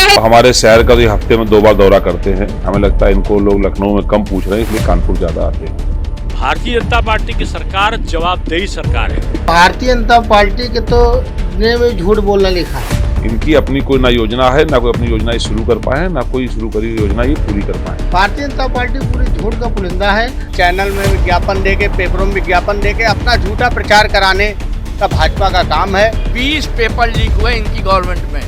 है। हमारे शहर का तो हफ्ते में 2 बार दौरा करते हैं। हमें लगता है इनको लोग लखनऊ में कम पूछ रहे हैं, इसलिए कानपुर ज्यादा आते हैं। भारतीय जनता पार्टी की सरकार जवाबदेही सरकार है। भारतीय जनता पार्टी के तो में झूठ बोलना लिखा है। इनकी अपनी कोई ना योजना है, ना कोई अपनी योजना शुरू कर पाए, ना कोई शुरू करी योजना ये पूरी कर पाए। भारतीय जनता पार्टी पूरी झूठ का पुलिंदा है। चैनल में विज्ञापन देके, पेपरों में विज्ञापन देके अपना झूठा प्रचार कराने का भाजपा का काम है। 20 पेपर लीक हुए इनकी गवर्नमेंट में।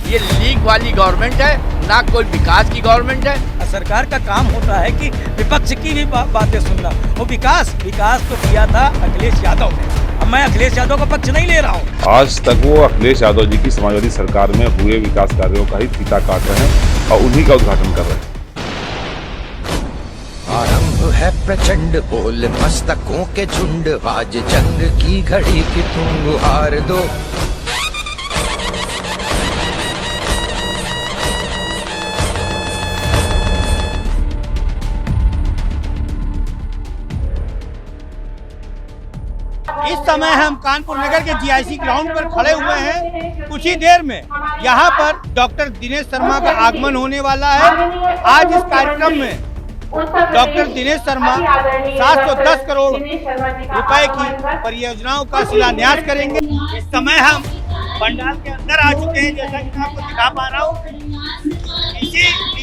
ये लीक वाली गवर्नमेंट है, ना कोई विकास की गवर्नमेंट है। सरकार का काम होता है कि विपक्ष की भी बातें सुनना। वो विकास तो किया था अखिलेश यादव ने। अब मैं अखिलेश यादव का पक्ष नहीं ले रहा हूँ। आज तक वो अखिलेश यादव जी की समाजवादी सरकार में हुए विकास कार्यों का ही फीता काट रहे हैं और उन्हीं का उद्घाटन कर रहे हैं। आरंभ है प्रचंड बोल मस्तकों के झुंड, आज जंग की घड़ी की तुम गुहार दो। इस समय हम कानपुर नगर के जीआईसी ग्राउंड पर खड़े हुए हैं। कुछ ही देर में यहाँ पर डॉक्टर दिनेश शर्मा का आगमन होने वाला है। आज इस कार्यक्रम में डॉक्टर दिनेश शर्मा 710 करोड़ रुपए की परियोजनाओं का शिलान्यास करेंगे। इस समय हम पंडाल के अंदर आ चुके हैं, जैसा कि मैं आपको दिखा पा रहा हूँ।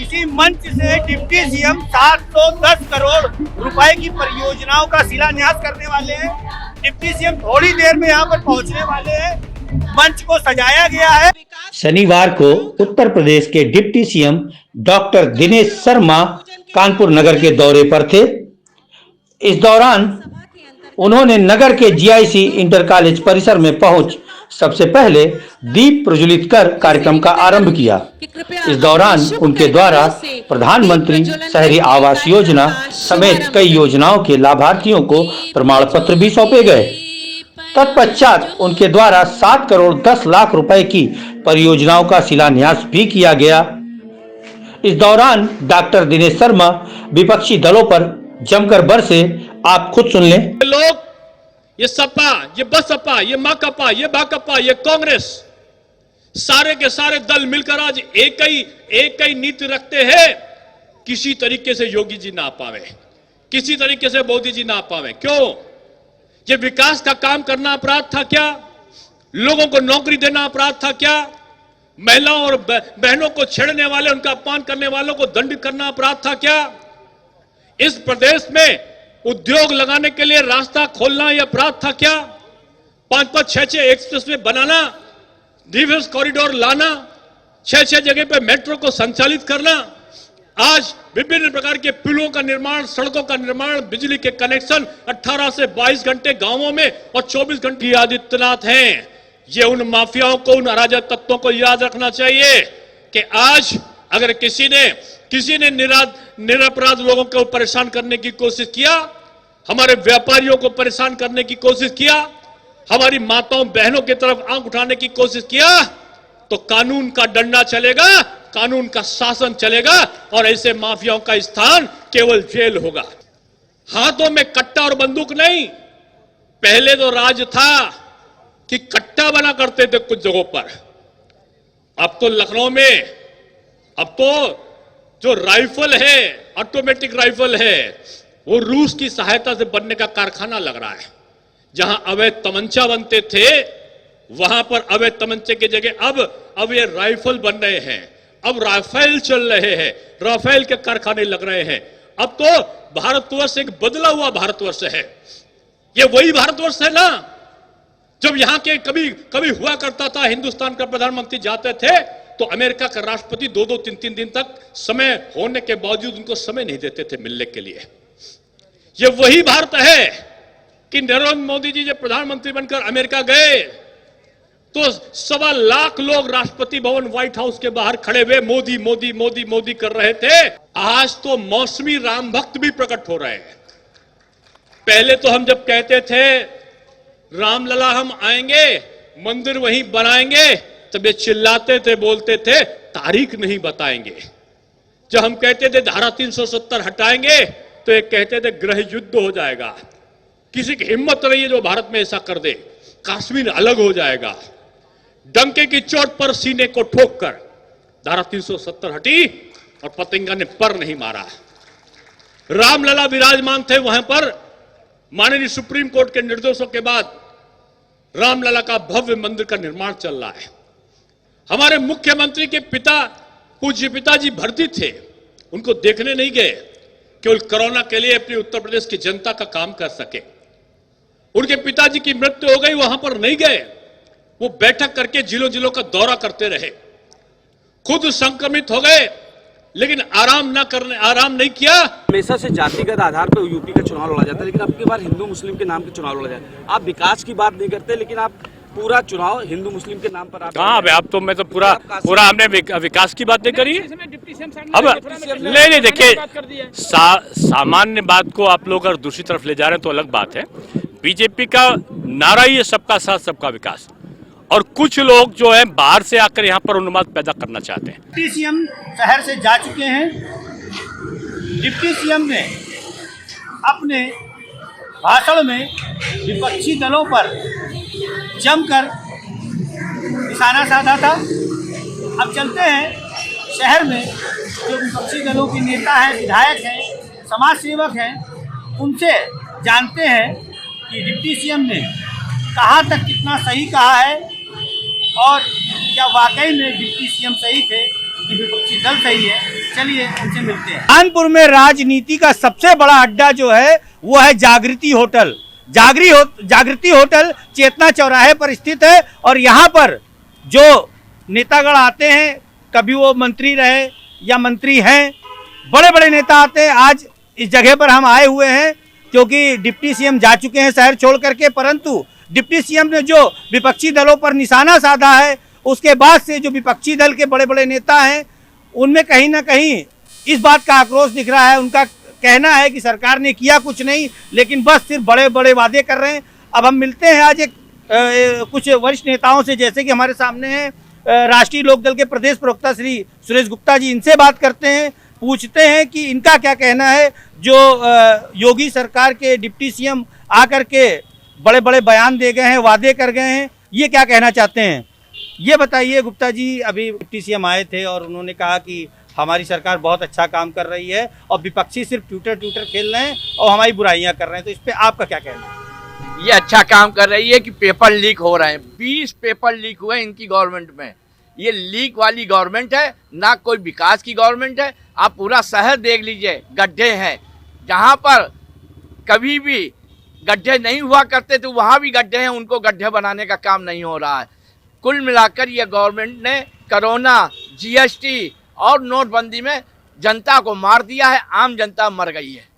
इसी मंच से डिप्टी सीएम 710 करोड़ रुपए की परियोजनाओं का शिलान्यास करने वाले हैं। डिप्टी सीएम थोड़ी देर में यहाँ पर पहुँचने वाले हैं। मंच को सजाया गया है। शनिवार को उत्तर प्रदेश के deputy CM doctor Dinesh Sharma Kanpur Nagar के दौरे पर थे। इस दौरान उन्होंने नगर के जीआईसी इंटर कॉलेज परिसर में पहुंच सबसे पहले दीप प्रज्वलित कर कार्यक्रम का आरंभ किया। इस दौरान उनके द्वारा प्रधानमंत्री शहरी आवास योजना समेत कई योजनाओं के लाभार्थियों को प्रमाण पत्र भी सौंपे गए। तत्पश्चात उनके द्वारा 7 करोड़ 10 लाख रुपए की परियोजनाओं का शिलान्यास भी किया गया। इस दौरान डॉक्टर दिनेश शर्मा विपक्षी दलों पर जमकर बरसे। आप खुद सुन लें। लोग ये सपा, ये बसपा, ये माकपा, ये भाकपा, ये कांग्रेस, सारे के सारे दल मिलकर आज एक ही नीति रखते हैं। किसी तरीके से योगी जी ना पावे, किसी तरीके से मोदी जी ना पावे। क्यों? ये विकास का काम करना अपराध था क्या? लोगों को नौकरी देना अपराध था क्या? महिलाओं और बहनों को छेड़ने वाले, उनका अपमान करने वालों को दंडित करना अपराध था क्या? इस प्रदेश में उद्योग लगाने के लिए रास्ता खोलना यह अपराध था क्या? 5-5, 6-6 एक्सप्रेसवे बनाना, रिवर्स कॉरिडोर लाना, 6-6 जगह पे मेट्रो को संचालित करना, आज विभिन्न प्रकार के पुलों का निर्माण, सड़कों का निर्माण, बिजली के कनेक्शन 18 से 22 घंटे गांवों में और 24 घंटे। आदित्यनाथ हैं, ये उन माफियाओं को, उन अराजक तत्वों को याद रखना चाहिए कि आज अगर किसी ने निरपराध लोगों को परेशान करने की कोशिश किया, हमारे व्यापारियों को परेशान करने की कोशिश किया, हमारी माताओं बहनों की तरफ आंख उठाने की कोशिश किया, तो कानून का डंडा चलेगा, कानून का शासन चलेगा और ऐसे माफियाओं का स्थान केवल जेल होगा। हाथों में कट्टा और बंदूक नहीं। पहले तो राज था कि कट्टा बना करते थे कुछ जगहों पर। अब तो लखनऊ में अब तो जो राइफल है, ऑटोमेटिक राइफल है, वो रूस की सहायता से बनने का कारखाना लग रहा है। जहां अवैध तमंचा बनते थे, वहां पर अवैध तमंचे की जगह अब ये राइफल बन रहे हैं। अब राफेल चल रहे हैं, राफेल के कारखाने लग रहे हैं। अब तो भारतवर्ष एक बदला हुआ भारतवर्ष है। ये वही भारतवर्ष है ना जब यहां के कभी हुआ करता था, हिंदुस्तान का प्रधानमंत्री जाते थे तो अमेरिका का राष्ट्रपति 2-2, 3-3 दिन तक समय होने के बावजूद उनको समय नहीं देते थे मिलने के लिए। ये वही भारत है कि नरेंद्र मोदी जी जब प्रधानमंत्री बनकर अमेरिका गए तो 1.25 लाख लोग राष्ट्रपति भवन व्हाइट हाउस के बाहर खड़े हुए मोदी मोदी मोदी मोदी कर रहे थे। आज तो मौसमी राम भक्त भी प्रकट हो रहे हैं। पहले तो हम जब कहते थे रामलला हम आएंगे, मंदिर वहीं बनाएंगे, तब ये चिल्लाते थे, बोलते थे तारीख नहीं बताएंगे। जब हम कहते थे धारा 370 हटाएंगे तो ये कहते थे गृह युद्ध हो जाएगा। किसी की हिम्मत नहीं है जो भारत में ऐसा कर दे, कश्मीर अलग हो जाएगा। डंके की चोट पर सीने को ठोक कर धारा 370 हटी और पतंगा ने पर नहीं मारा। रामलला विराजमान थे वहां पर। माननीय सुप्रीम कोर्ट के निर्देशों के बाद रामलला का भव्य मंदिर का निर्माण चल रहा है। हमारे मुख्यमंत्री के पिता पूज्य पिताजी भर्ती थे, उनको देखने नहीं गए, केवल कोरोना के लिए अपनी उत्तर प्रदेश की जनता का काम कर सके। उनके पिताजी की मृत्यु हो गई, वहां पर नहीं गए, वो बैठक करके जिलों जिलों का दौरा करते रहे, खुद संक्रमित हो गए, लेकिन आराम नहीं किया। हमेशा से जातिगत आधार पर यूपी का चुनाव लड़ा जाता है, लेकिन अब की बार हिंदू मुस्लिम के नाम के चुनाव लड़ा जाता है। आप विकास की बात नहीं करते, लेकिन आप पूरा चुनाव हिंदू मुस्लिम के नाम पर कहाँ अब तो मैं तो पूरा हमने विकास की बात नहीं करी। अब नहीं देखिए, सामान्य बात को आप लोग अगर दूसरी तरफ ले जा रहे हैं तो अलग बात है। बीजेपी का नारा ही है सबका साथ सबका विकास, और कुछ लोग जो है बाहर से आकर यहाँ पर उन्माद पैदा करना चाहते हैं। डिप्टी सीएम शहर से जा चुके हैं। डिप्टी सीएम ने अपने भाषण में विपक्षी दलों पर जमकर निशाना साधा था। अब चलते हैं शहर में जो विपक्षी दलों के नेता हैं, विधायक हैं, समाज सेवक हैं, उनसे जानते हैं कि डिप्टी सीएम ने कहाँ तक कितना सही कहा है और क्या वाकई में डिप्टी सीएम सही थे कि विपक्षी दल सही है। चलिए उनसे मिलते हैं। कानपुर में राजनीति का सबसे बड़ा अड्डा जो है वो है जागृति होटल। जागृति होटल चेतना चौराहे पर स्थित है और यहाँ पर जो नेतागण आते हैं, कभी वो मंत्री रहे या मंत्री हैं, बड़े बड़े नेता आते हैं। आज इस जगह पर हम आए हुए हैं क्योंकि डिप्टी सीएम जा चुके हैं शहर छोड़ करके, परंतु डिप्टी सीएम ने जो विपक्षी दलों पर निशाना साधा है, उसके बाद से जो विपक्षी दल के बड़े बड़े नेता हैं उनमें कहीं ना कहीं इस बात का आक्रोश दिख रहा है। उनका कहना है कि सरकार ने किया कुछ नहीं, लेकिन बस सिर्फ बड़े बड़े वादे कर रहे हैं। अब हम मिलते हैं आज कुछ वरिष्ठ नेताओं से, जैसे कि हमारे सामने हैं राष्ट्रीय लोकदल के प्रदेश प्रवक्ता श्री सुरेश गुप्ता जी। इनसे बात करते हैं, पूछते हैं कि इनका क्या कहना है। जो योगी सरकार के डिप्टी सीएम आकर के बड़े बड़े बयान दे गए हैं, वादे कर गए हैं, ये क्या कहना चाहते हैं, ये बताइए। गुप्ता जी, अभी डिप्टी सीएम आए थे और उन्होंने कहा कि हमारी सरकार बहुत अच्छा काम कर रही है और विपक्षी सिर्फ ट्विटर खेल रहे हैं और हमारी बुराइयां कर रहे हैं, तो इस पे आपका क्या कहना है? ये अच्छा काम कर रही है कि पेपर लीक हो रहे हैं। 20 पेपर लीक हुए इनकी गवर्नमेंट में। ये लीक वाली गवर्नमेंट है, ना कोई विकास की गवर्नमेंट है। आप पूरा शहर देख लीजिए, गड्ढे हैं। जहाँ पर कभी भी गड्ढे नहीं हुआ करते तो वहाँ भी गड्ढे हैं, उनको गड्ढे बनाने का काम नहीं हो रहा है। कुल मिलाकर ये गवर्नमेंट ने कोरोना, जीएसटी और नोटबंदी में जनता को मार दिया है, आम जनता मर गई है।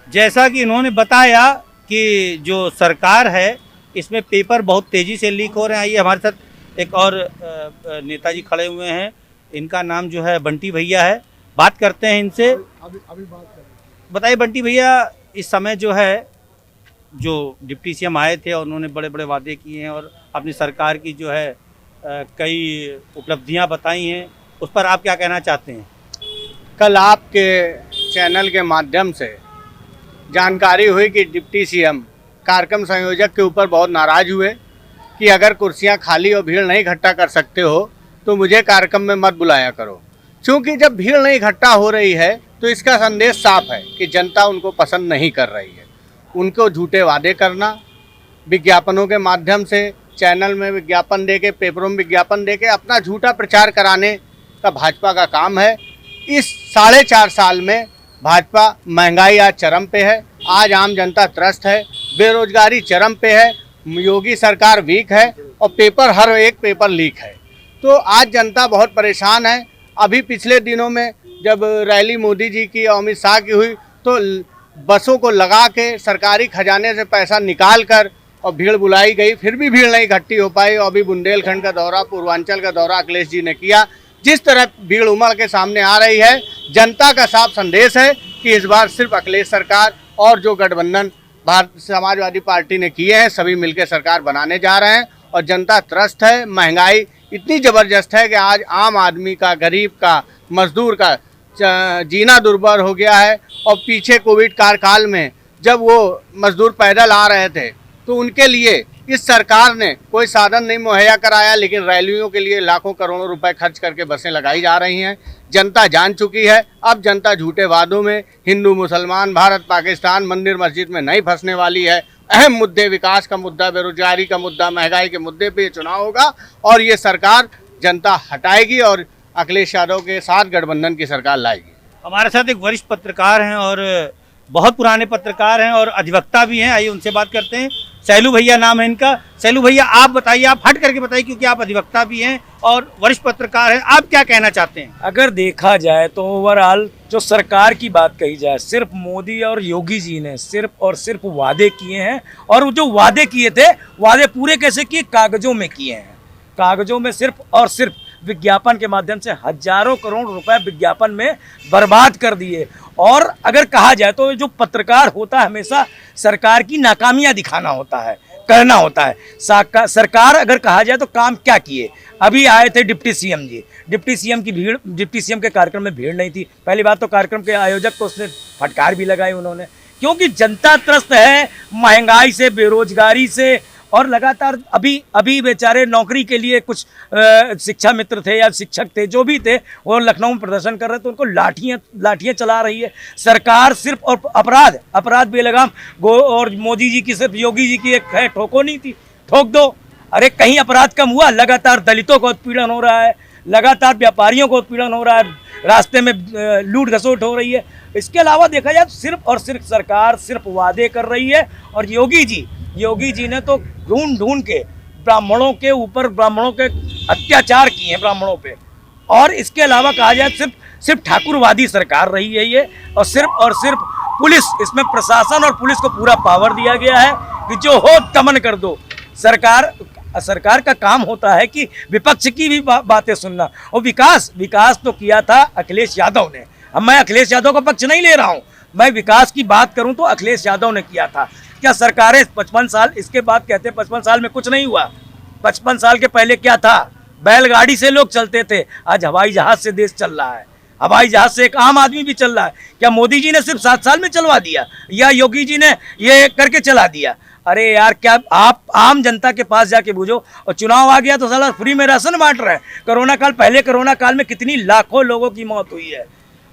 जैसा कि इन्होंने बताया कि जो सरकार है इसमें पेपर बहुत तेज़ी से लीक हो रहे हैं। आइए हमारे साथ एक और नेताजी खड़े हुए हैं, इनका नाम जो है बंटी भैया है, बात करते हैं इनसे। बताइए बंटी भैया, इस समय जो है जो डिप्टी सीएम आए थे और उन्होंने बड़े बड़े वादे किए हैं और अपनी सरकार की जो है कई उपलब्धियां बताई हैं, उस पर आप क्या कहना चाहते हैं? कल आपके चैनल के माध्यम से जानकारी हुई कि डिप्टी सीएम कार्यक्रम संयोजक के ऊपर बहुत नाराज़ हुए कि अगर कुर्सियां खाली और भीड़ नहीं इकट्ठा कर सकते हो तो मुझे कार्यक्रम में मत बुलाया करो। क्योंकि जब भीड़ नहीं इकट्ठा हो रही है तो इसका संदेश साफ है कि जनता उनको पसंद नहीं कर रही है। उनको झूठे वादे करना, विज्ञापनों के माध्यम से चैनल में विज्ञापन देके, पेपरों में विज्ञापन देके अपना झूठा प्रचार कराने का भाजपा का काम है। इस 4.5 साल में भाजपा महंगाई आज चरम पे है, आज आम जनता त्रस्त है, बेरोजगारी चरम पे है, योगी सरकार वीक है और पेपर हर एक पेपर लीक है। तो आज जनता बहुत परेशान है। अभी पिछले दिनों में जब रैली मोदी जी की और अमित शाह की हुई तो बसों को लगा के सरकारी खजाने से पैसा निकाल कर और भीड़ बुलाई गई, फिर भी भीड़ नहीं इकट्ठी हो पाई। और अभी बुंदेलखंड का दौरा, पूर्वांचल का दौरा अखिलेश जी ने किया। जिस तरह भीड़ उमड़ के सामने आ रही है, जनता का साफ संदेश है कि इस बार सिर्फ अखिलेश सरकार और जो गठबंधन भारतीय समाजवादी पार्टी ने किए हैं सभी मिलकर सरकार बनाने जा रहे हैं। और जनता त्रस्त है, महंगाई इतनी ज़बरदस्त है कि आज आम आदमी का, गरीब का, मजदूर का जीना दुर्भर हो गया है। और पीछे कोविड काल में जब वो मजदूर पैदल आ रहे थे तो उनके लिए इस सरकार ने कोई साधन नहीं मुहैया कराया, लेकिन रैलियों के लिए लाखों करोड़ों रुपए खर्च करके बसें लगाई जा रही हैं। जनता जान चुकी है। अब जनता झूठे वादों में हिंदू मुसलमान, भारत पाकिस्तान, मंदिर मस्जिद में नहीं फंसने वाली है। अहम मुद्दे, विकास का मुद्दा, बेरोजगारी का मुद्दा, महंगाई के मुद्दे पे ये चुनाव होगा और ये सरकार जनता हटाएगी और अखिलेश यादव के साथ गठबंधन की सरकार लाएगी। हमारे साथ एक वरिष्ठ पत्रकार हैं और बहुत पुराने पत्रकार हैं और अधिवक्ता भी हैं। आइए उनसे बात करते हैं। सैलू भैया नाम है इनका। सैलू भैया, आप बताइए, आप हट करके बताइए, क्योंकि आप अधिवक्ता भी हैं और वरिष्ठ पत्रकार हैं। आप क्या कहना चाहते हैं? अगर देखा जाए तो ओवरऑल जो सरकार की बात कही जाए, सिर्फ मोदी और योगी जी ने सिर्फ और सिर्फ वादे किए हैं, और वो जो वादे किए थे, वादे पूरे कैसे किए? कागजों में किए हैं। कागजों में सिर्फ और सिर्फ विज्ञापन के माध्यम से हजारों करोड़ रुपए विज्ञापन में बर्बाद कर दिए। और अगर कहा जाए तो जो पत्रकार होता है हमेशा सरकार की नाकामियां दिखाना होता है, करना होता है। सरकार अगर कहा जाए तो काम क्या किए? अभी आए थे डिप्टी सीएम जी, डिप्टी सीएम की भीड़, डिप्टी सीएम के कार्यक्रम में भीड़ नहीं थी। पहली बात तो कार्यक्रम के आयोजक को उसने फटकार भी लगाई उन्होंने, क्योंकि जनता त्रस्त है महंगाई से, बेरोजगारी से, और लगातार अभी बेचारे नौकरी के लिए कुछ शिक्षा मित्र थे या शिक्षक थे, जो भी थे, वो लखनऊ में प्रदर्शन कर रहे थे, उनको लाठियां चला रही है सरकार सिर्फ। और अपराध बेलगाम और मोदी जी की सिर्फ, योगी जी की एक है ठोको नहीं थी, ठोक दो। अरे कहीं अपराध कम हुआ? लगातार दलितों का उत्पीड़न हो रहा है, लगातार व्यापारियों का उत्पीड़न हो रहा है, रास्ते में लूट घसोट हो रही है। इसके अलावा देखा जाए सिर्फ और सिर्फ सरकार सिर्फ वादे कर रही है। और योगी जी ने तो ढूंढ के ब्राह्मणों के ऊपर, ब्राह्मणों के अत्याचार किए हैं ब्राह्मणों पे। और इसके अलावा कहा जाए सिर्फ ठाकुरवादी सरकार रही है ये। और सिर्फ पुलिस, इसमें प्रशासन और पुलिस को पूरा पावर दिया गया है कि जो हो दमन कर दो। सरकार का काम होता है कि विपक्ष की भी बातें सुनना। और विकास तो किया था अखिलेश यादव ने। अब मैं अखिलेश यादव का पक्ष नहीं ले रहा हूँ, मैं विकास की बात करूँ तो अखिलेश यादव ने किया था। क्या सरकारें 55 साल, इसके बाद कहते हैं 55 साल में कुछ नहीं हुआ। 55 साल के पहले क्या था? बैलगाड़ी से लोग चलते थे, आज हवाई जहाज से देश चल रहा है। हवाई जहाज से एक आम आदमी भी चल रहा है। क्या मोदी जी ने सिर्फ 7 साल में चलवा दिया या योगी जी ने ये करके चला दिया? अरे यार, क्या आप आम जनता के पास जाके पूछो। और चुनाव आ गया तो साला फ्री में राशन बांट रहे हैं। पहले कोरोना काल में कितनी लाखों लोगों की मौत हुई है।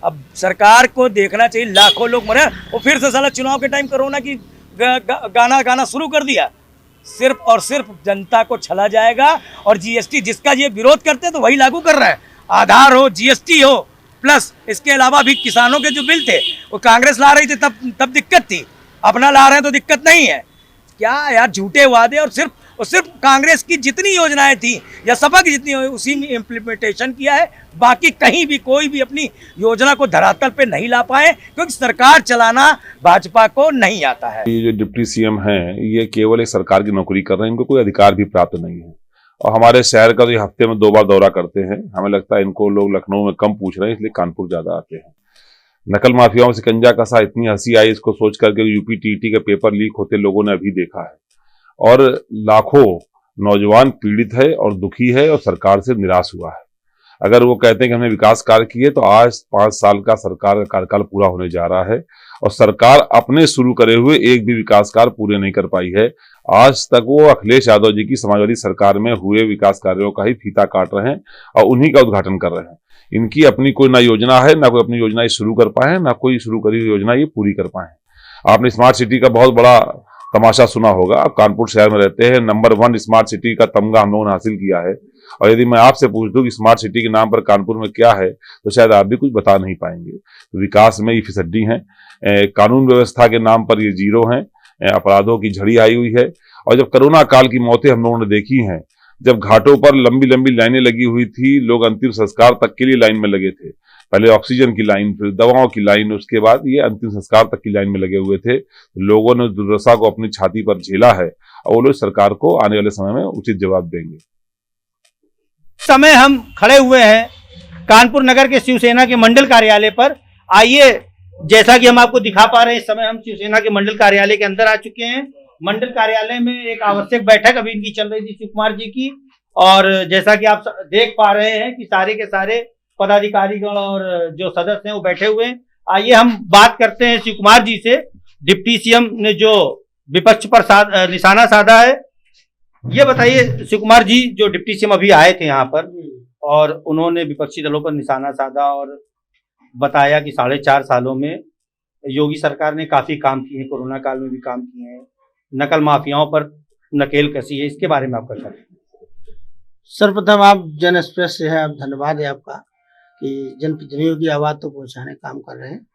अब सरकार को देखना चाहिए, लाखों लोग मरे और फिर से साला चुनाव के टाइम कोरोना की गाना शुरू कर दिया। सिर्फ और सिर्फ जनता को छला जाएगा। और जीएसटी, जिसका ये विरोध करते हैं तो वही लागू कर रहा है। आधार हो, जीएसटी हो, प्लस इसके अलावा भी किसानों के जो बिल थे वो कांग्रेस ला रही थी, तब दिक्कत थी। अपना ला रहे हैं तो दिक्कत नहीं है। क्या यार, झूठे वादे। और सिर्फ कांग्रेस की जितनी योजनाएं थी या सपा की जितनी, उसी में इम्प्लीमेंटेशन किया है। बाकी कहीं भी कोई भी अपनी योजना को धरातल पे नहीं ला पाए, क्योंकि सरकार चलाना भाजपा को नहीं आता है। ये जो डिप्टी सीएम हैं, ये केवल एक सरकार की नौकरी कर रहे हैं, इनको कोई अधिकार भी प्राप्त नहीं है। और हमारे शहर का तो ये हफ्ते में 2 बार दौरा करते हैं। हमें लगता है इनको लोग लखनऊ में कम पूछ रहे हैं, इसलिए कानपुर ज्यादा आते हैं। नकल माफियाओं में शिकंजा कसा, इतनी हंसी आई इसको सोच करके। यूपी टीटी के पेपर लीक होते लोगों ने अभी देखा है, और लाखों नौजवान पीड़ित है और दुखी है और सरकार से निराश हुआ है। अगर वो कहते हैं कि हमने विकास कार्य किए, तो आज 5 साल का सरकार का कार्यकाल पूरा होने जा रहा है और सरकार अपने शुरू करे हुए एक भी विकास कार्य पूरे नहीं कर पाई है। आज तक वो अखिलेश यादव जी की समाजवादी सरकार में हुए विकास कार्यों का ही फीता काट रहे हैं और उन्हीं का उद्घाटन कर रहे हैं। इनकी अपनी कोई ना योजना है, ना कोई अपनी योजना शुरू कर पाए, ना कोई शुरू करी हुई योजना ये पूरी कर पाए। आपने स्मार्ट सिटी का बहुत बड़ा तमाशा सुना होगा। आप कानपुर शहर में रहते हैं, नंबर 1 स्मार्ट सिटी का तमगा हम लोगों ने हासिल किया है। और यदि मैं आपसे पूछ दूं कि स्मार्ट सिटी के नाम पर कानपुर में क्या है, तो शायद आप भी कुछ बता नहीं पाएंगे। तो विकास में ये फिसड्डी है, कानून व्यवस्था के नाम पर ये जीरो हैं, अपराधों की झड़ी आई हुई है। और जब कोरोना काल की मौतें हम लोगों ने देखी हैं, जब घाटों पर लंबी लंबी लाइनें लगी हुई थी, लोग अंतिम संस्कार तक के लिए लाइन में लगे थे। पहले ऑक्सीजन की लाइन, फिर दवाओं की लाइन, उसके बाद ये अंतिम संस्कार तक की लाइन में लगे हुए थे। लोगों ने दुर्दशा को अपनी छाती पर झेला है और वो लोग सरकार को आने वाले समय में उचित जवाब देंगे। समय हम खड़े हुए हैं कानपुर नगर के शिवसेना के मंडल कार्यालय पर। आइए, जैसा कि हम आपको दिखा पा रहे हैं, इस समय हम शिवसेना के मंडल कार्यालय के अंदर आ चुके हैं। मंडल कार्यालय में एक आवश्यक बैठक अभी इनकी चल रही थी, शिव कुमार जी की। और जैसा कि आप देख पा रहे हैं कि सारे के सारे पदाधिकारीगण और जो सदस्य हैं वो बैठे हुए हैं। आइए हम बात करते हैं शिव कुमार जी से। डिप्टी सीएम ने जो विपक्ष पर निशाना साधा है, ये बताइए शिव कुमार जी, जो डिप्टी सीएम अभी आए थे यहाँ पर और उन्होंने विपक्षी दलों पर निशाना साधा और बताया कि 4.5 सालों में योगी सरकार ने काफी काम किए हैं, कोरोना काल में भी काम किए हैं, नकल माफियाओं पर नकेल कसी है, इसके बारे में आपका क्या? सर्वप्रथम आप जन एक्सप्रेस से है, आप धन्यवाद है आपका कि जनप्रतिनिधियों की आवाज तो पहुंचाने का काम कर रहे हैं।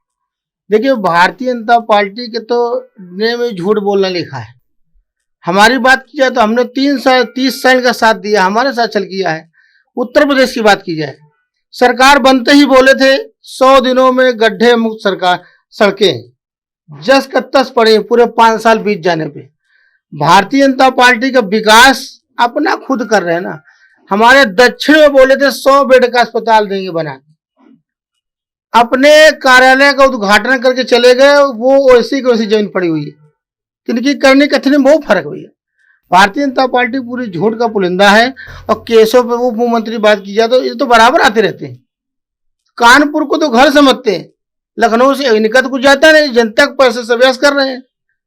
देखिए, भारतीय जनता पार्टी के तो ने में झूठ बोलना लिखा है। हमारी बात की जाए तो हमने 30 साल का साथ दिया, हमारे साथ चल किया है। उत्तर प्रदेश की बात की जाए, सरकार बनते ही बोले थे 100 दिनों में गड्ढे मुक्त सरकार सड़कें, जस का तस पड़े पूरे 5 साल बीत जाने पे। भारतीय जनता पार्टी का विकास अपना खुद कर रहे हैं ना। हमारे दक्षिण में बोले थे 100 बेड का अस्पताल देंगे बना के, अपने कार्यालय का उद्घाटन करके चले गए, वो वैसी की वैसी जमीन पड़ी हुई है। इनकी करने कथनी में बहुत फर्क हुई है। भारतीय जनता पार्टी पूरी झूठ का पुलिंदा है और केसों पे उप मुख्यमंत्री बात की जाए तो ये तो बराबर आते रहते हैं। कानपुर को तो घर समझते हैं, लखनऊ से इनका तो कुछ जाता नहीं, जनता को पैसे से अभ्यास कर रहे हैं।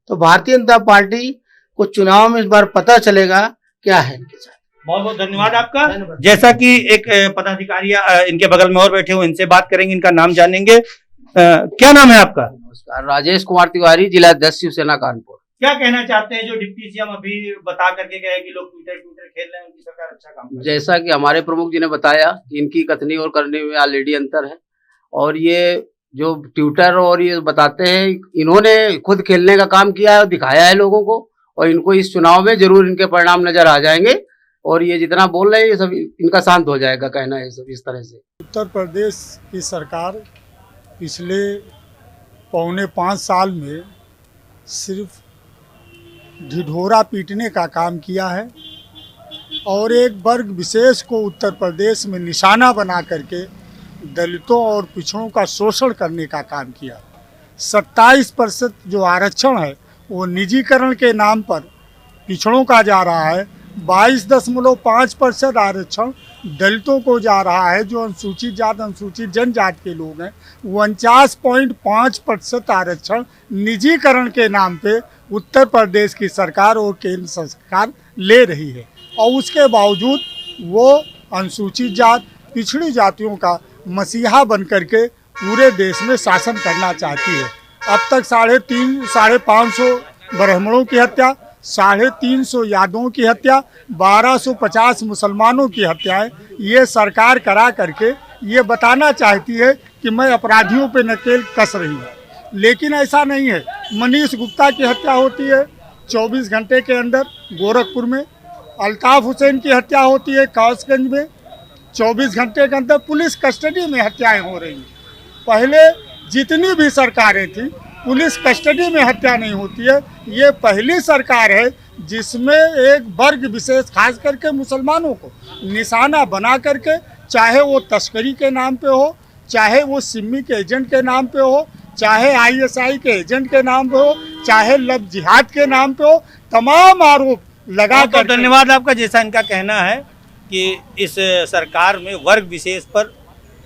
तो भारतीय जनता पार्टी को चुनाव में इस बार पता चलेगा क्या है इनके साथ। बहुत बहुत धन्यवाद आपका। जैसा कि एक पदाधिकारी इनके बगल में और बैठे हुए, इनसे बात करेंगे, इनका नाम जानेंगे। क्या नाम है आपका? नमस्कार, राजेश कुमार तिवारी, जिला अध्यक्ष शिवसेना कानपुर। क्या कहना चाहते हैं जो डिप्टी सीएम अभी बता करके गए कि लोग ट्विटर खेल रहे हैं, उनकी सरकार अच्छा काम कर रही है? जैसा कि हमारे प्रमुख जी ने बताया कि इनकी कथनी और करने में ऑलरेडी अंतर है, और ये जो ट्विटर और ये बताते हैं, इन्होंने खुद खेलने का काम किया है और दिखाया है लोगों को, और इनको इस चुनाव में जरूर इनके परिणाम नजर आ जाएंगे। और ये जितना बोल रहे हैं ये सब इनका शांत हो जाएगा, कहना है सब इस तरह से। उत्तर प्रदेश की सरकार पिछले 4.25 साल में सिर्फ ढिढोरा पीटने का काम किया है और एक वर्ग विशेष को उत्तर प्रदेश में निशाना बना करके दलितों और पिछड़ों का शोषण करने का काम किया। 27% जो आरक्षण है वो निजीकरण के नाम पर पिछड़ों का जा रहा है। 22.5% आरक्षण दलितों को जा रहा है, जो अनुसूचित जात अनुसूचित जनजाति के लोग हैं। 49.5% आरक्षण निजीकरण के नाम पे उत्तर प्रदेश की सरकार और केंद्र सरकार ले रही है, और उसके बावजूद वो अनुसूचित जात पिछड़ी जातियों का मसीहा बन करके पूरे देश में शासन करना चाहती है। अब तक 550 ब्राह्मणों की हत्या, 350 यादवों की हत्या, 1250 मुसलमानों की हत्याएं ये सरकार करा करके ये बताना चाहती है कि मैं अपराधियों पे नकेल कस रही हूँ, लेकिन ऐसा नहीं है। मनीष गुप्ता की हत्या होती है 24 घंटे के अंदर गोरखपुर में, अल्ताफ हुसैन की हत्या होती है कासगंज में 24 घंटे के अंदर, पुलिस कस्टडी में हत्याएं हो रही हैं। पहले जितनी भी सरकारें थी पुलिस कस्टडी में हत्या नहीं होती है। ये पहली सरकार है जिसमें एक वर्ग विशेष खास करके मुसलमानों को निशाना बना करके, चाहे वो तस्करी के नाम पे हो, चाहे वो सिमी के एजेंट के नाम पे हो, चाहे ISI के एजेंट के नाम पे हो, चाहे लव जिहाद के नाम पे हो, तमाम आरोप लगा कर। धन्यवाद आपका। जैसा इनका कहना है कि इस सरकार में वर्ग विशेष पर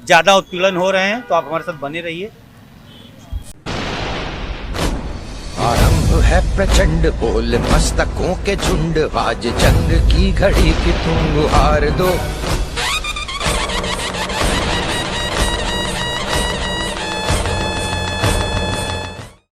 ज्यादा उत्पीड़न हो रहे हैं, तो आप हमारे साथ बने रहिए। आरंभ है प्रचंड, बोल मस्तकों के झुंड, आज जंग की घड़ी की तुम हार दो।